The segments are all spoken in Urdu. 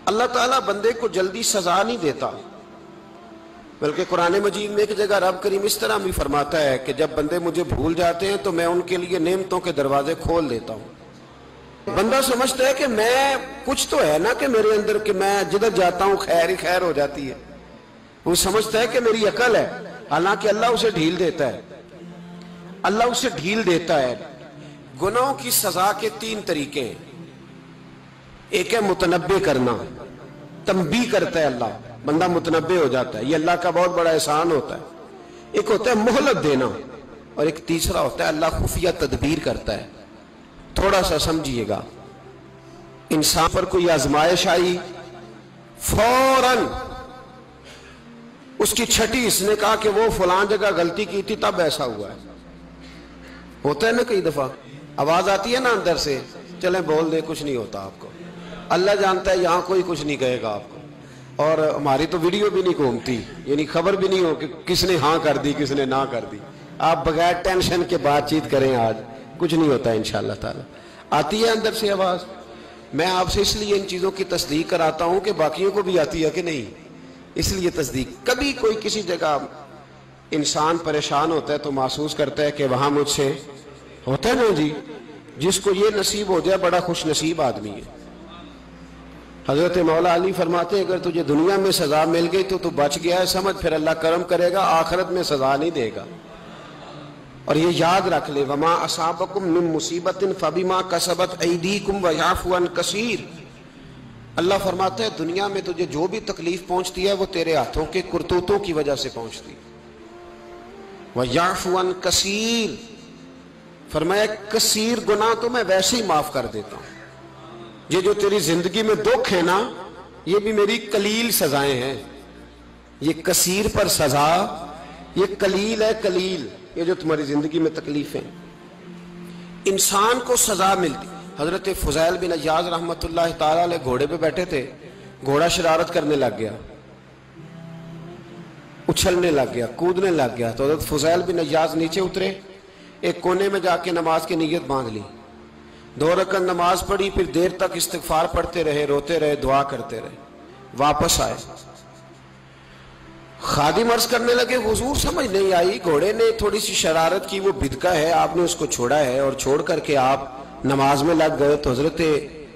اللہ تعالیٰ بندے کو جلدی سزا نہیں دیتا، بلکہ قرآن مجید میں ایک جگہ رب کریم اس طرح بھی فرماتا ہے کہ جب بندے مجھے بھول جاتے ہیں تو میں ان کے لیے نعمتوں کے دروازے کھول دیتا ہوں۔ بندہ سمجھتا ہے کہ میں کچھ تو ہے نا کہ میرے اندر کہ میں جدھر جاتا ہوں خیر ہی خیر ہو جاتی ہے، وہ سمجھتا ہے کہ میری عقل ہے، حالانکہ اللہ اسے ڈھیل دیتا ہے۔ اللہ اسے ڈھیل دیتا ہے۔ گناہوں کی سزا کے 3 طریقے ہیں۔ ایک ہے متنبع کرنا، تنبیہ کرتا ہے اللہ، بندہ متنبع ہو جاتا ہے، یہ اللہ کا بہت بڑا احسان ہوتا ہے۔ ایک ہوتا ہے مہلت دینا، اور ایک تیسرا ہوتا ہے اللہ خفیہ تدبیر کرتا ہے۔ تھوڑا سا سمجھیے گا، انسان پر کوئی آزمائش آئی، فوراً اس کی چھٹی اس نے کہا کہ وہ فلان جگہ غلطی کی تھی تب ایسا ہوا ہے۔ ہوتا ہے نا کئی دفعہ آواز آتی ہے نا اندر سے، چلیں بول دیں کچھ نہیں ہوتا آپ کو، اللہ جانتا ہے یہاں کوئی کچھ نہیں کہے گا آپ کو، اور ہماری تو ویڈیو بھی نہیں گھومتی، یعنی خبر بھی نہیں ہو کہ کس نے ہاں کر دی کس نے نہ کر دی۔ آپ بغیر ٹینشن کے بات چیت کریں، آج کچھ نہیں ہوتا انشاءاللہ تعالی۔ آتی ہے اندر سے آواز؟ میں آپ سے اس لیے ان چیزوں کی تصدیق کراتا ہوں کہ باقیوں کو بھی آتی ہے کہ نہیں، اس لیے تصدیق۔ کبھی کوئی کسی جگہ انسان پریشان ہوتا ہے تو محسوس کرتا ہے کہ وہاں مجھ سے ہوتا ہے نا جی، جس کو یہ نصیب ہو جائے بڑا خوش نصیب آدمی ہے۔ حضرت مولا علی فرماتے ہیں اگر تجھے دنیا میں سزا مل گئی تو بچ گیا ہے، سمجھ پھر اللہ کرم کرے گا، آخرت میں سزا نہیں دے گا۔ اور یہ یاد رکھ لے، وما اصابکم من مصیبت فبما کسبت ایدیکم ویعفو عن کثیر۔ اللہ فرماتا ہے دنیا میں تجھے جو بھی تکلیف پہنچتی ہے وہ تیرے ہاتھوں کے کرتوتوں کی وجہ سے پہنچتی ہے۔ ویعفو عن کثیر، فرمایا کثیر گناہ تو میں ویسے ہی معاف کر دیتا ہوں۔ یہ جو تیری زندگی میں دکھ ہے نا، یہ بھی میری قلیل سزائیں ہیں۔ یہ کثیر پر سزا، یہ قلیل ہے، قلیل یہ جو تمہاری زندگی میں تکلیف ہیں۔ انسان کو سزا ملتی۔ حضرت فضیل بن عیاض رحمۃ اللہ تعالی علیہ گھوڑے پہ بیٹھے تھے، گھوڑا شرارت کرنے لگ گیا، اچھلنے لگ گیا، کودنے لگ گیا، تو حضرت فضیل بن عیاض نیچے اترے، ایک کونے میں جا کے نماز کی نیت باندھ لی، 2 رکعت نماز پڑھی، پھر دیر تک استغفار پڑھتے رہے، روتے رہے، دعا کرتے رہے، واپس آئے۔ خادم عرض کرنے لگے حضور سمجھ نہیں آئی، گھوڑے نے تھوڑی سی شرارت کی، وہ بدکا ہے، آپ نے اس کو چھوڑا ہے اور چھوڑ کر کے آپ نماز میں لگ گئے۔ تو حضرت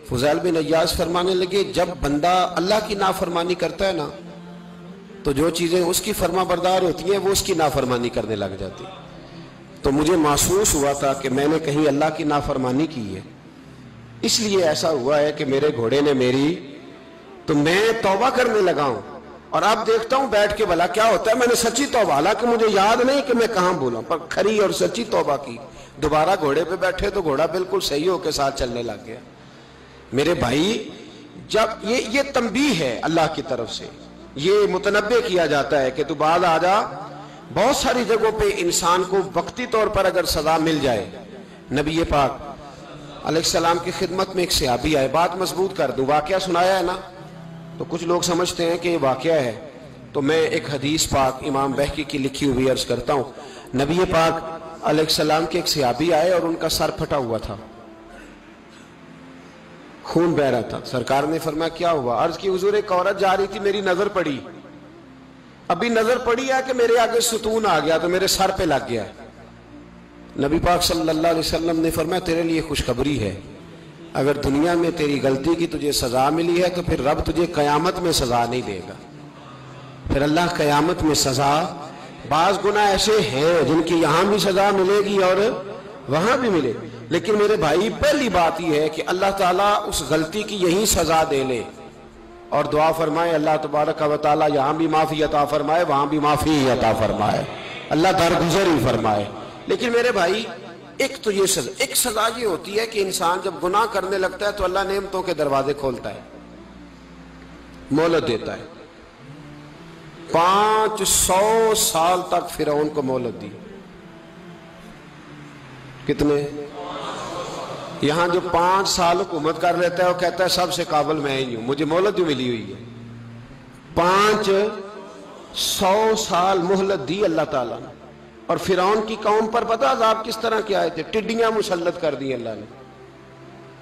فضیل بن عیاض فرمانے لگے جب بندہ اللہ کی نافرمانی کرتا ہے نا تو جو چیزیں اس کی فرما بردار ہوتی ہیں وہ اس کی نافرمانی کرنے لگ جاتی۔ تو مجھے محسوس ہوا تھا کہ میں نے کہیں اللہ کی نافرمانی کی ہے، اس لیے ایسا ہوا ہے کہ میرے گھوڑے نے میری، تو میں توبہ کرنے لگا ہوں، اور اب دیکھتا ہوں بیٹھ کے بھلا کیا ہوتا ہے۔ میں نے سچی توبہ، حالانکہ مجھے یاد نہیں کہ میں کہاں بولا، پر کھری اور سچی توبہ کی۔ دوبارہ گھوڑے پہ بیٹھے تو گھوڑا بالکل صحیح ہو کے ساتھ چلنے لگ گیا۔ میرے بھائی جب یہ تنبیہ ہے اللہ کی طرف سے، یہ متنبع کیا جاتا ہے کہ تو بعد آ جا۔ بہت ساری جگہوں پہ انسان کو وقتی طور پر اگر سزا مل جائے، نبی پاک علیہ السلام کی خدمت میں ایک صحابی آئے، بات مضبوط کر دوں، واقعہ سنایا ہے نا تو کچھ لوگ سمجھتے ہیں کہ یہ واقعہ ہے، تو میں ایک حدیث پاک امام بہقی کی لکھی ہوئی عرض کرتا ہوں۔ نبی پاک علیہ السلام کے ایک صحابی آئے اور ان کا سر پھٹا ہوا تھا، خون بہ رہا تھا۔ سرکار نے فرمایا کیا ہوا؟ عرض کی حضور ایک عورت جا رہی تھی، میری نظر پڑی، ابھی نظر پڑی ہے کہ میرے آگے ستون آ گیا تو میرے سر پہ لگ گیا۔ نبی پاک صلی اللہ علیہ وسلم نے فرمایا تیرے لیے خوشخبری ہے، اگر دنیا میں تیری غلطی کی تجھے سزا ملی ہے تو پھر رب تجھے قیامت میں سزا نہیں دے گا، پھر اللہ قیامت میں سزا۔ بعض گناہ ایسے ہیں جن کی یہاں بھی سزا ملے گی اور وہاں بھی ملے، لیکن میرے بھائی پہلی بات یہ ہے کہ اللہ تعالیٰ اس غلطی کی یہی سزا دے لے، اور دعا فرمائے اللہ تبارک و تعالیٰ یہاں بھی معافی عطا فرمائے، وہاں بھی معافی عطا فرمائے، اللہ درگزر ہی فرمائے۔ لیکن میرے بھائی ایک تو یہ سزا، ایک سزا یہ ہوتی ہے کہ انسان جب گناہ کرنے لگتا ہے تو اللہ نعمتوں کے دروازے کھولتا ہے، مہلت دیتا ہے۔ 500 سال تک فرعون کو مہلت دی۔ کتنے؟ یہاں جو 5 سال حکومت کر لیتا ہے وہ کہتا ہے سب سے قابل میں ہی ہوں، مجھے مہلت جو ملی ہوئی ہے۔ 500 سال مہلت دی اللہ تعالیٰ نے، اور فرعون کی قوم پر پتہ عذاب کس طرح کے آئے تھے؟ ٹڈیاں مسلط کر دی اللہ نے۔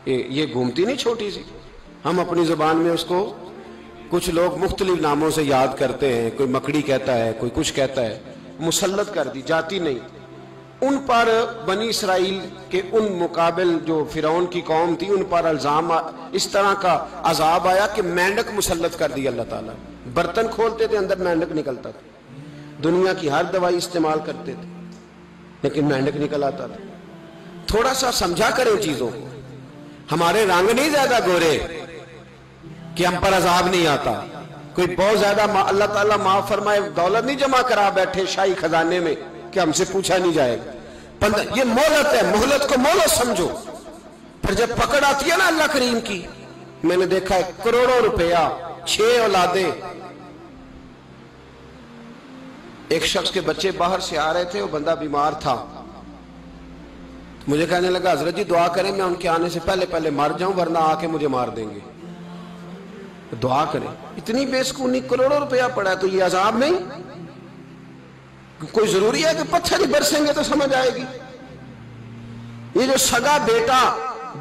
یہ گھومتی نہیں چھوٹی سی، ہم اپنی زبان میں اس کو کچھ لوگ مختلف ناموں سے یاد کرتے ہیں، کوئی مکڑی کہتا ہے، کوئی کچھ کہتا ہے، مسلط کر دی، جاتی نہیں۔ ان پر بنی اسرائیل کے ان مقابل جو فرعون کی قوم تھی، ان پر الزام اس طرح کا عذاب آیا کہ مینڈک مسلط کر دی اللہ تعالیٰ۔ برتن کھولتے تھے، اندر مینڈک نکلتا تھا، دنیا کی ہر دوائی استعمال کرتے تھے لیکن مینڈک نکل آتا تھا۔ تھوڑا سا سمجھا کریں چیزوں کو، ہمارے رنگ نہیں زیادہ گورے کہ ہم پر عذاب نہیں آتا۔ کوئی بہت زیادہ اللہ تعالیٰ معاف فرمائے دولت نہیں جمع کرا بیٹھے شاہی خزانے میں کہ ہم سے پوچھا نہیں جائے گا۔ یہ مہلت ہے، مہلت کو مہلت سمجھو۔ پھر جب پکڑ آتی ہے نا اللہ کریم کی، میں نے دیکھا ہے کروڑوں روپیہ، 6 اولادیں۔ ایک شخص کے بچے باہر سے آ رہے تھے، وہ بندہ بیمار تھا، مجھے کہنے لگا حضرت جی دعا کریں میں ان کے آنے سے پہلے پہلے مر جاؤں ورنہ آ کے مجھے مار دیں گے، دعا کریں۔ اتنی بے سکونی، کروڑوں روپیہ پڑا ہے تو یہ عذاب نہیں؟ کوئی ضروری ہے کہ پتھر ہی برسیں گے تو سمجھ آئے گی؟ یہ جو سگا بیٹا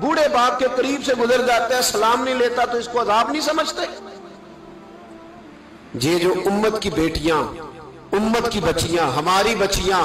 بوڑھے باپ کے قریب سے گزر جاتا ہے، سلام نہیں لیتا تو اس کو عذاب نہیں سمجھتے؟ یہ جو امت کی بیٹیاں، امت کی بچیاں، ہماری بچیاں